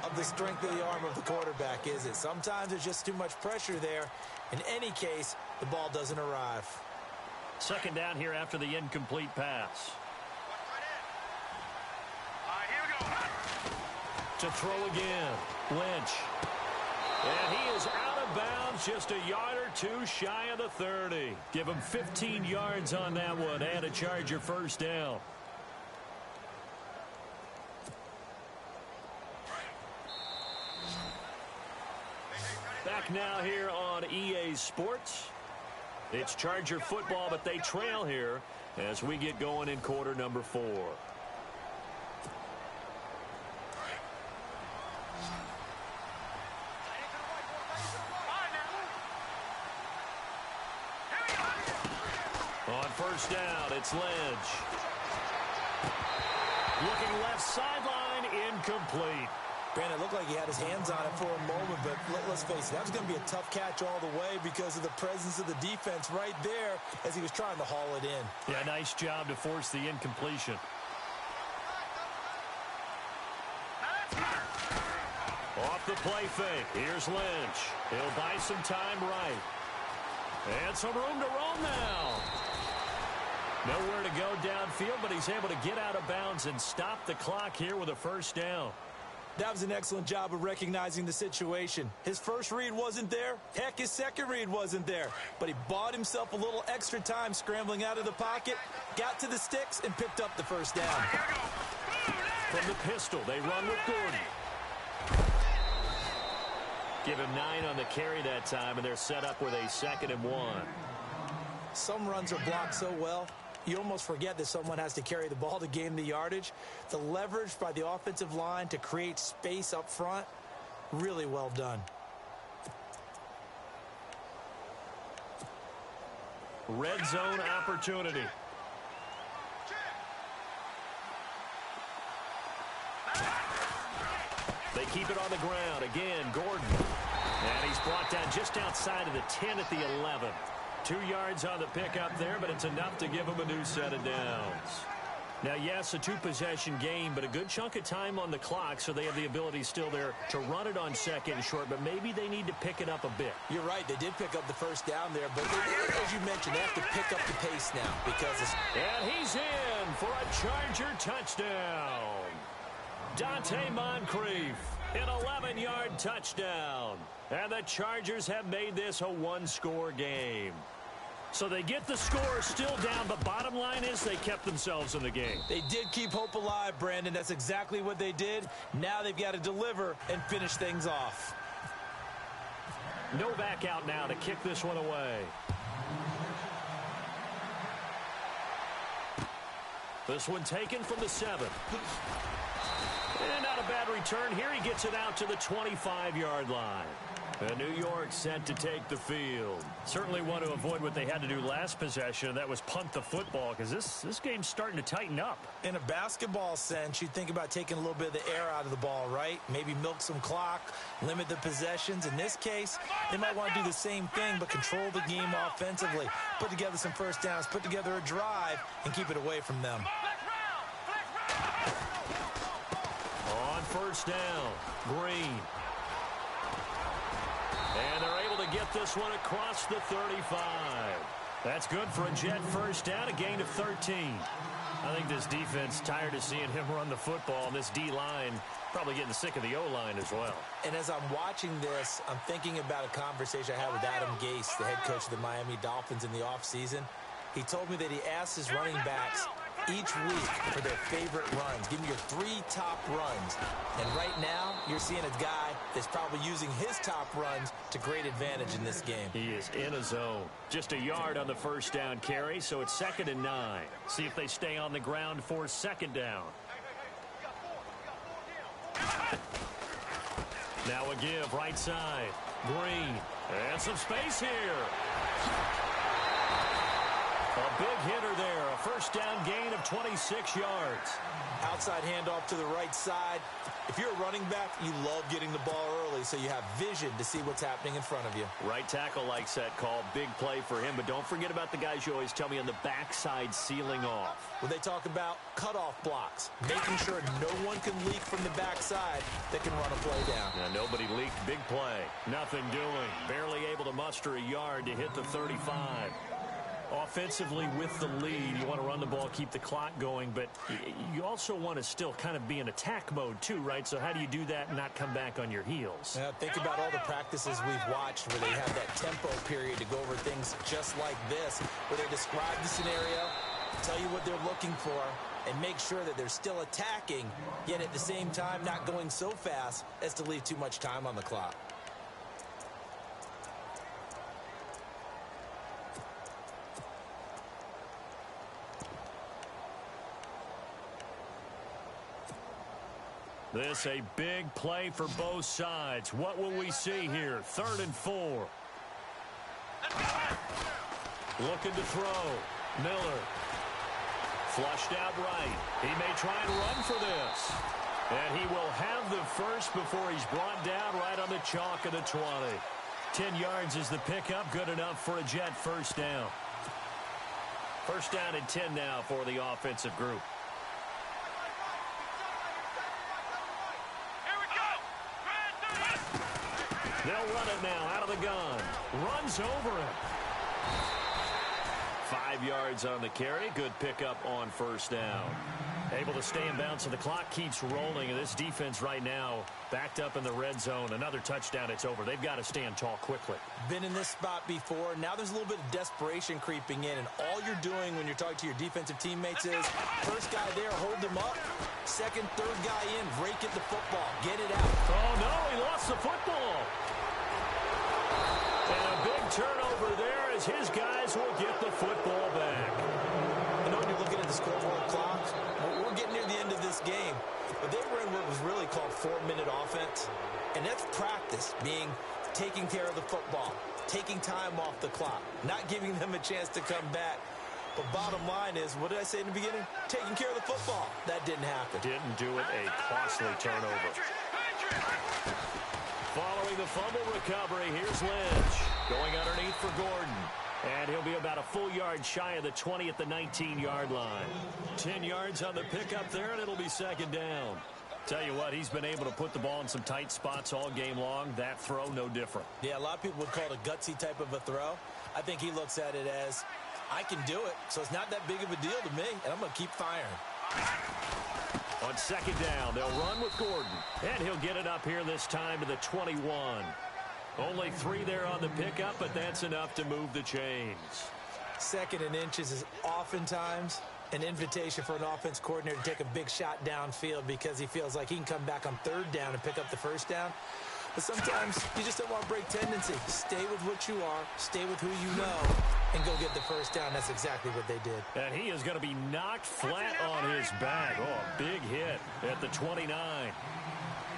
of the strength of the arm of the quarterback, is it? Sometimes there's just too much pressure there. In any case, the ball doesn't arrive. Second down here after the incomplete pass. Here we go. To throw again, Lynch. And he is out of bounds, just a yard or two shy of the 30. Give him 15 yards on that one and a Charger first down. Back now here on EA Sports. It's Charger football, but they trail here as we get going in quarter number 4. On first down, it's Lynch. Looking left sideline, incomplete. Brandon, it looked like he had his hands on it for a moment, but let's face it, that was going to be a tough catch all the way because of the presence of the defense right there as he was trying to haul it in. Yeah, nice job to force the incompletion. Off the play fake. Here's Lynch. He'll buy some time right. And some room to roam now. Nowhere to go downfield, but he's able to get out of bounds and stop the clock here with a first down. That was an excellent job of recognizing the situation. His first read wasn't there. Heck, his second read wasn't there. But he bought himself a little extra time scrambling out of the pocket, got to the sticks, and picked up the first down. From the pistol, they run with Gordon. Give him 9 on the carry that time, and they're set up with a 2nd and 1. Some runs are blocked so well, you almost forget that someone has to carry the ball to gain the yardage. The leverage by the offensive line to create space up front, really well done. Red zone opportunity. They keep it on the ground. Again, Gordon. And he's brought down just outside of the 10 at the 11. 2 yards on the pickup there, but it's enough to give him a new set of downs. Now, yes, a 2-possession game, but a good chunk of time on the clock, so they have the ability still there to run it on 2nd and short, but maybe they need to pick it up a bit. You're right. They did pick up the first down there, but as you mentioned, they have to pick up the pace now because it's... And he's in for a Charger touchdown. Dante Moncrief, an 11-yard touchdown. And the Chargers have made this a 1-score game. So they get the score still down, but bottom line is they kept themselves in the game. They did keep hope alive, Brandon. That's exactly what they did. Now they've got to deliver and finish things off. No back out now to kick this one away. This one taken from the 7. And not a bad return here. He gets it out to the 25-yard line. And New York set to take the field. Certainly want to avoid what they had to do last possession. That was punt the football because this game's starting to tighten up. In a basketball sense, you think about taking a little bit of the air out of the ball, right? Maybe milk some clock, limit the possessions. In this case, they might want to do the same thing but control the game offensively. Put together some first downs, put together a drive, and keep it away from them. On first down, Green. And they're able to get this one across the 35. That's good for a Jet first down, a gain of 13. I think this defense tired of seeing him run the football, and this D-line probably getting sick of the O-line as well. And as I'm watching this, I'm thinking about a conversation I had with Adam Gase, the head coach of the Miami Dolphins in the offseason. He told me that he asked his running backs each week for their favorite runs. Give me your 3 top runs. And right now, you're seeing a guy that's probably using his top runs to great advantage in this game. He is in a zone. Just a yard on the first down carry, so it's 2nd and 9. See if they stay on the ground for 2nd down. Now a give, right side. Green. And some space here. A big hitter there. A first down gain of 26 yards. Outside handoff to the right side. If you're a running back, you love getting the ball early so you have vision to see what's happening in front of you. Right tackle likes that call. Big play for him. But don't forget about the guys you always tell me on the backside sealing off. When they talk about cutoff blocks, making sure no one can leak from the backside that can run a play down. Now, nobody leaked. Big play. Nothing doing. Barely able to muster a yard to hit the 35. Offensively with the lead, you want to run the ball, keep the clock going, but you also want to still kind of be in attack mode too, right? So how do you do that and not come back on your heels? Think about all the practices we've watched where they have that tempo period to go over things just like this, where they describe the scenario, tell you what they're looking for, and make sure that they're still attacking, yet at the same time not going so fast as to leave too much time on the clock. This a big play for both sides. What will we see here? 3rd and 4. Looking to throw. Miller. Flushed out right. He may try and run for this. And he will have the first before he's brought down right on the chalk of the 20. 10 yards is the pickup. Good enough for a Jet first down. First down and 10 now for the offensive group. They'll run it now out of the gun. Runs over him. 5 yards on the carry. Good pickup on first down. Able to stay in bounds, and the clock keeps rolling. And this defense right now backed up in the red zone. Another touchdown, it's over. They've got to stand tall quickly. Been in this spot before. Now there's a little bit of desperation creeping in. And all you're doing when you're talking to your defensive teammates is, first guy there, hold him up. Second, third guy in, rake at the football. Get it out. Oh, no, he lost the football. And a big turnover there as his guys will get the football back. I know when you're looking at the scoreboard clock, we're getting near the end of this game. But they were in what was really called 4-minute offense. And that's practice, being taking care of the football, taking time off the clock, not giving them a chance to come back. But bottom line is, what did I say in the beginning? Taking care of the football. That didn't happen. Didn't do it. A costly turnover. Following the fumble recovery, here's Lynch. Going underneath for Gordon. And he'll be about a full yard shy of the 20 at the 19-yard line. 10 yards on the pickup there, and it'll be 2nd down. Tell you what, he's been able to put the ball in some tight spots all game long. That throw, no different. Yeah, a lot of people would call it a gutsy type of a throw. I think he looks at it as, I can do it, so it's not that big of a deal to me, and I'm going to keep firing. On 2nd down, they'll run with Gordon. And he'll get it up here this time to the 21. Only 3 there on the pickup, but that's enough to move the chains. 2nd and inches is oftentimes an invitation for an offense coordinator to take a big shot downfield because he feels like he can come back on 3rd down and pick up the first down. But sometimes you just don't want to break tendency. Stay with what you are, stay with who you know, and go get the first down. That's exactly what they did. And he is going to be knocked flat on his back. Oh, a big hit at the 29.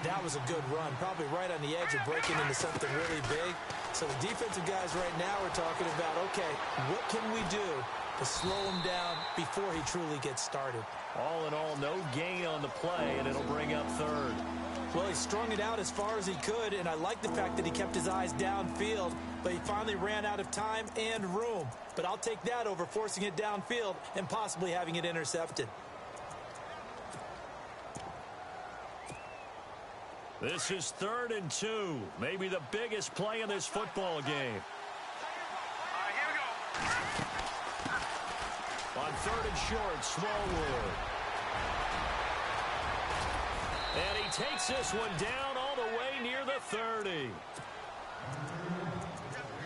That was a good run, probably right on the edge of breaking into something really big. So the defensive guys right now are talking about, okay, what can we do to slow him down before he truly gets started? All in all, no gain on the play, and it'll bring up 3rd. Well, he strung it out as far as he could, and I like the fact that he kept his eyes downfield, but he finally ran out of time and room. But I'll take that over forcing it downfield and possibly having it intercepted. This is 3rd and 2. Maybe the biggest play in this football game. Here we go. On 3rd and short, Smallwood. And he takes this one down all the way near the 30.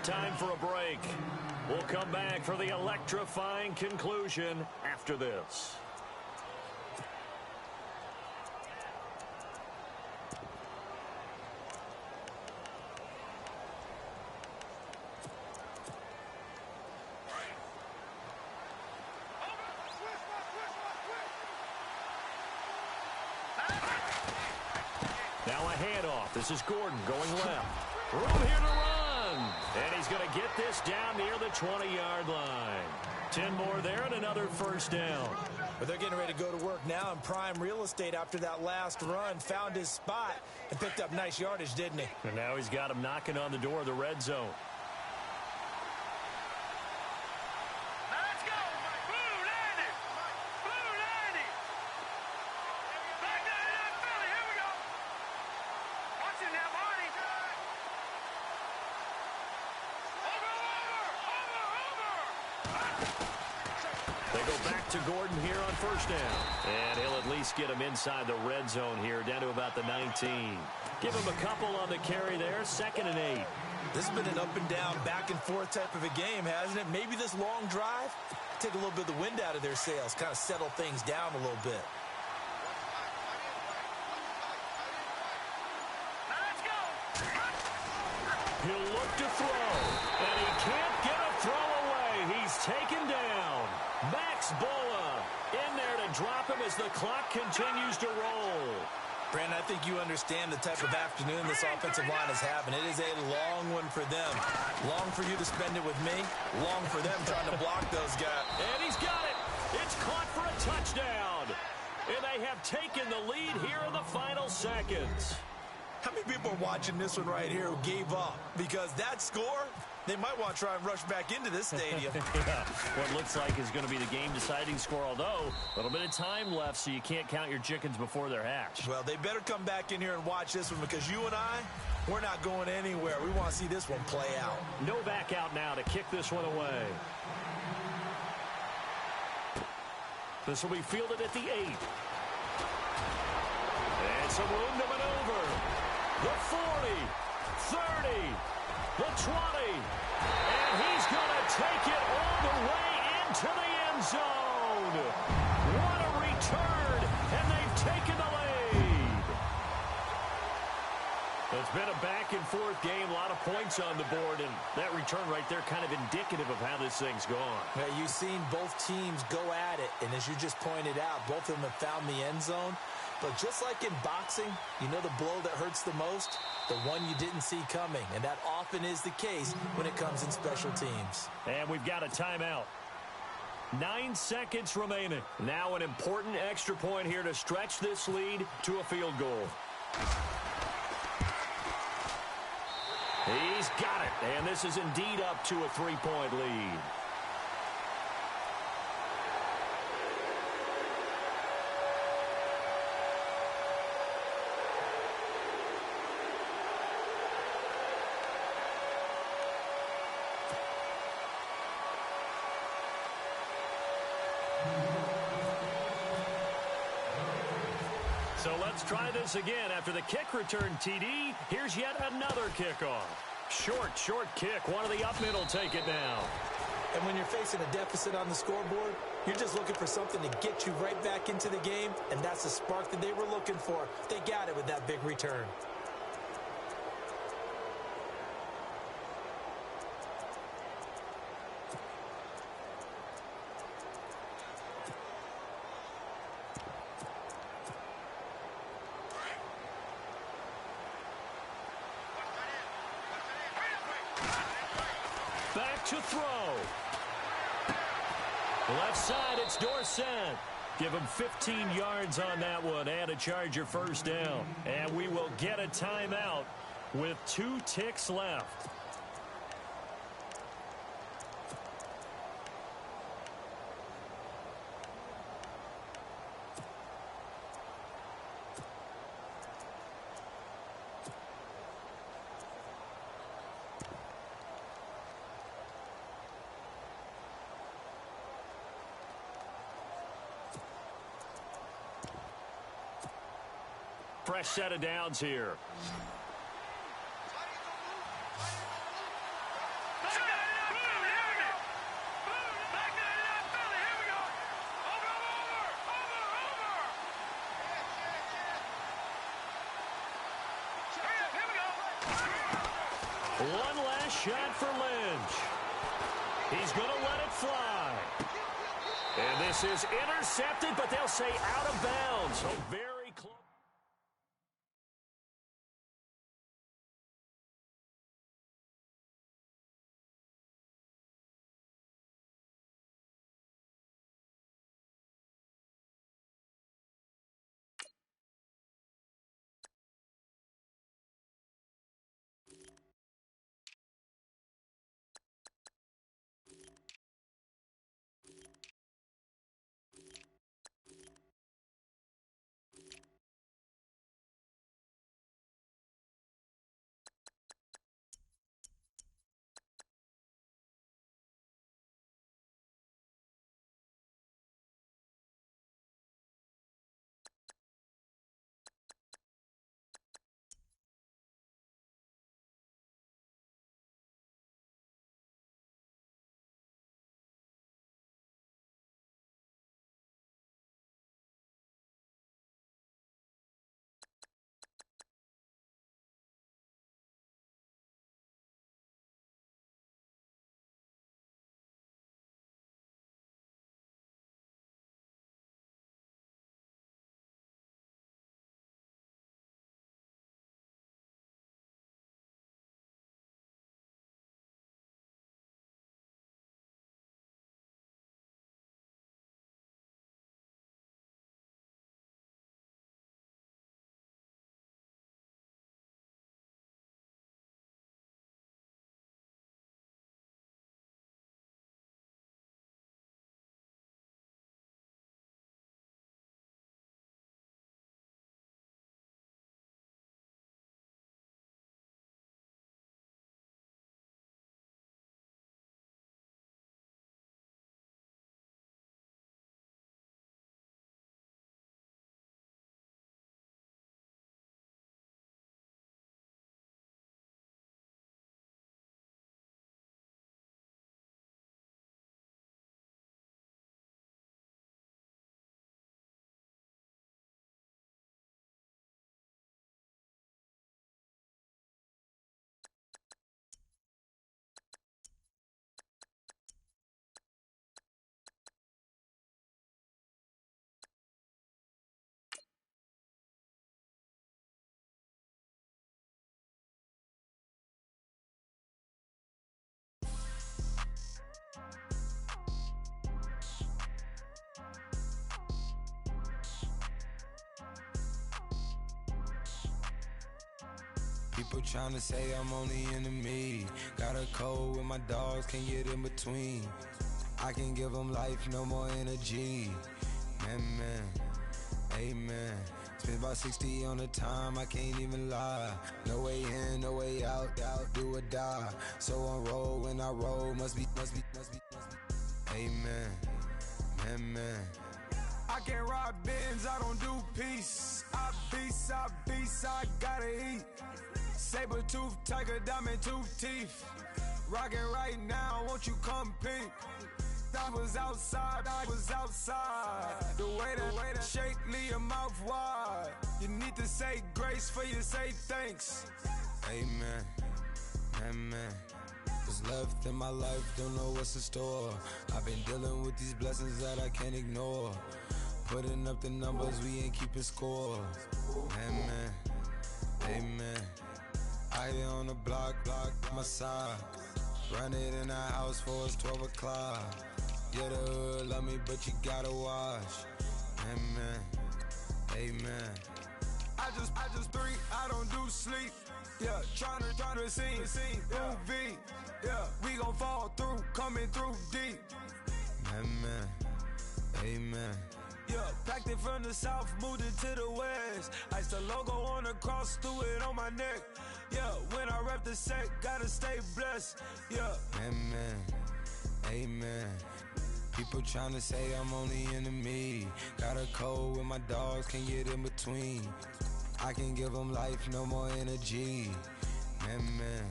Time for a break. We'll come back for the electrifying conclusion after this. a handoff. This is Gordon going left. Room here to run. And he's going to get this down near the 20-yard line. 10 more there and another first down. But they're getting ready to go to work now in prime real estate after that last run. Found his spot and picked up nice yardage, didn't he? And now he's got him knocking on the door of the red zone. They go back to Gordon here on first down. And he'll at least get him inside the red zone here, down to about the 19. Give him a couple on the carry there, 2nd and 8. This has been an up and down, back and forth type of a game, hasn't it? Maybe this long drive, take a little bit of the wind out of their sails, kind of settle things down a little bit. He'll look to throw, and he can't get a throw away. He's taken down. Max Bola in there to drop him as the clock continues to roll. Brandon, I think you understand the type of afternoon this offensive line is having. It is a long one for them. Long for you to spend it with me. Long for them trying to block those guys. And he's got it. It's caught for a touchdown. And they have taken the lead here in the final seconds. How many people are watching this one right here who gave up? Because that score, they might want to try and rush back into this stadium. Yeah, what looks like is going to be the game-deciding score, although a little bit of time left, so you can't count your chickens before they're hatched. Well, they better come back in here and watch this one, because you and I, we're not going anywhere. We want to see this one play out. No back out now to kick this one away. This will be fielded at the 8. And some room to maneuver. The 40, 30, the 20, and he's going to take it all the way into the end zone. What a return, and they've taken the lead. It's been a back-and-forth game, a lot of points on the board, and that return right there kind of indicative of how this thing's gone. Yeah, you've seen both teams go at it, and as you just pointed out, both of them have found the end zone. But just like in boxing, you know the blow that hurts the most? The one you didn't see coming. And that often is the case when it comes in special teams. And we've got a timeout. 9 seconds remaining. Now an important extra point here to stretch this lead to a field goal. He's got it. And this is indeed up to a 3-point lead. So let's try this again. After the kick return TD, here's yet another kickoff. Short kick. One of the up middle take it now. And when you're facing a deficit on the scoreboard, you're just looking for something to get you right back into the game, and that's the spark that they were looking for. They got it with that big return. Back to throw. Left side, it's Dorsett. Give him 15 yards on that one and a Charger first down. And we will get a timeout with 2 ticks left. Fresh set of downs here. One last shot for Lynch. He's going to let it fly. And this is intercepted, but they'll say out of bounds. So very People tryna say I'm on the enemy. Got a cold with my dogs, can't get in between. I can give them life, no more energy. Man, amen. Spent about 60 on the time, I can't even lie. No way in, no way out, do or die. So on roll, when I roll, must be. Amen, man. I can't ride Benz, I don't do peace. I beast, I gotta eat. Saber tooth, tiger, diamond tooth teeth. Rockin' right now, won't you come peep? I was outside. The way to shake, leave your mouth wide. You need to say grace for you say thanks. Amen, man. What's left in my life, don't know what's in store. I've been dealing with these blessings that I can't ignore. Putting up the numbers, we ain't keeping score. Amen. I here on the block, my side. Run it in the house for it's 12 o'clock. Yeah, the hood love me, but you gotta watch. Amen. I just three, I don't do sleep. Yeah, tryna see UV. Yeah, we gon' fall through, coming through deep. Amen. Yeah, packed it from the south, moved it to the west. Iced the logo on the cross, threw it on my neck. Yeah, when I rep the set, gotta stay blessed. Yeah. Amen. People tryna say I'm on the enemy. Got a cold with my dogs, can't get in between. I can give them life, no more energy. Amen.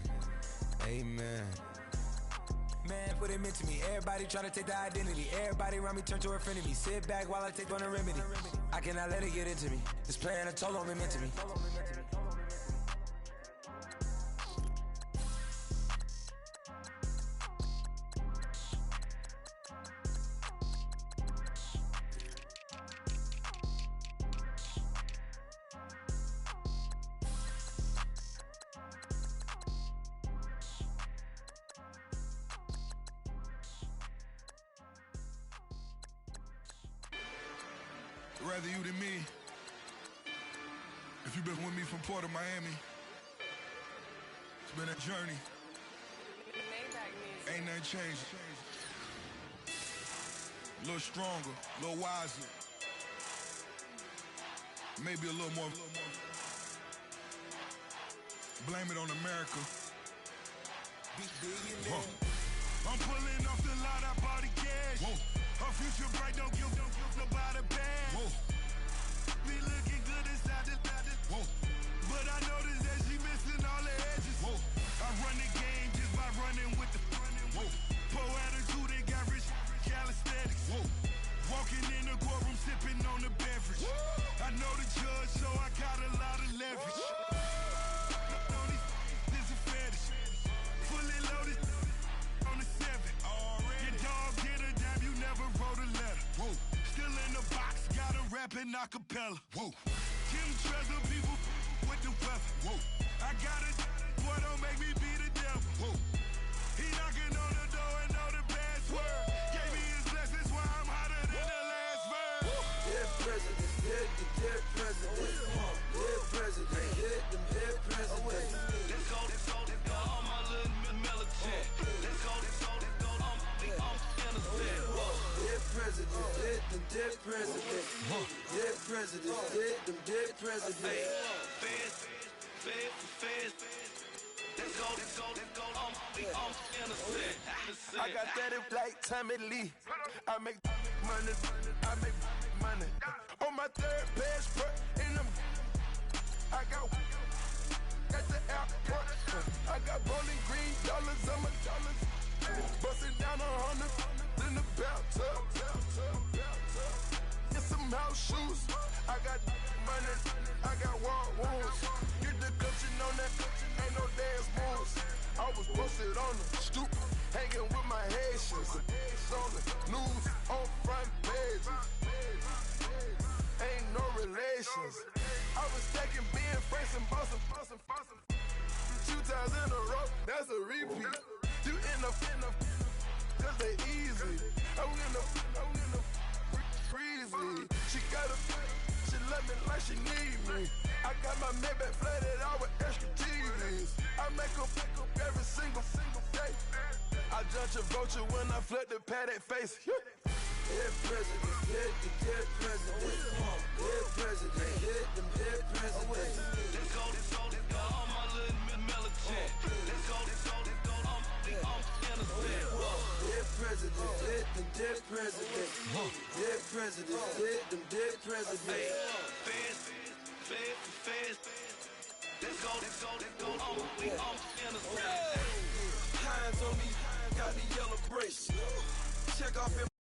Man, what it meant to me. Everybody tryna take the identity. Everybody around me turn to a friend of me. Sit back while I take on a remedy. I cannot let it get into me. It's playing a toll on me, meant to me. Rather you than me. If you've been with me from Port of Miami, it's been a journey. Ain't nothing changed. A little stronger, a little wiser. Maybe a little more. Blame it on America. I'm pulling off the lot, I bought the cash. Whoa. Her future bright, don't give nobody bad. Whoa. Be looking good inside the whoa. But I noticed that she missing all the edges. Whoa. I run the game just by running with the whoa. Poor attitude, they got rich calisthenics. Whoa. Walking in the courtroom, sipping on the beverage. Whoa. I know the judge, so I got a lot of leverage. This is a fetish. Fully loaded on the 7. Your dog get a dime, you never wrote a letter. Whoa. Still in the box, gotta rap in acapella. Whoa. Kim Treasure, people with the weapon. Whoa. I got it, boy, don't make me be the devil. Whoa. He knocking on the door and know the password. Gave me his blessings while I'm hotter than the last verse. Dead presidents, dead presidents. Dead presidents, dead presidents. Let's go, all my little militant. Let's go, I'm innocent. Dead presidents, dead presidents. Dead presidents, dead presidents. Feds. Let's go, I'm innocent. I got that in like Tommy Lee. I make money. On my third passport, and I got the airport. I got rolling green dollars on my dollars. Busting down 100 in the bathtub. Get some house shoes. I got money. I got war wounds. Get the coaching on that. Ain't no dance moves. I was posted on the stoop, hanging with my Haitians. On the news, on front pages. Ain't no relations. I was stacking being friends and bustin'. 2 times in a row, that's a repeat. You in the cause they easy. I'm in the breezy. She love me like she need me. I got my Maybach flooded out with extra TV. up every single day. I judge a vulture when I flip the padded face. Dead presidents, dead presidents. Dead presidents, dead presidents. Let's go, all my little militant. Let's go, I'm innocent. Dead presidents, dead presidents. Dead presidents, dead presidents. Feds. Let's go, I'm innocent. Hands on me, got the yellow brace. Check off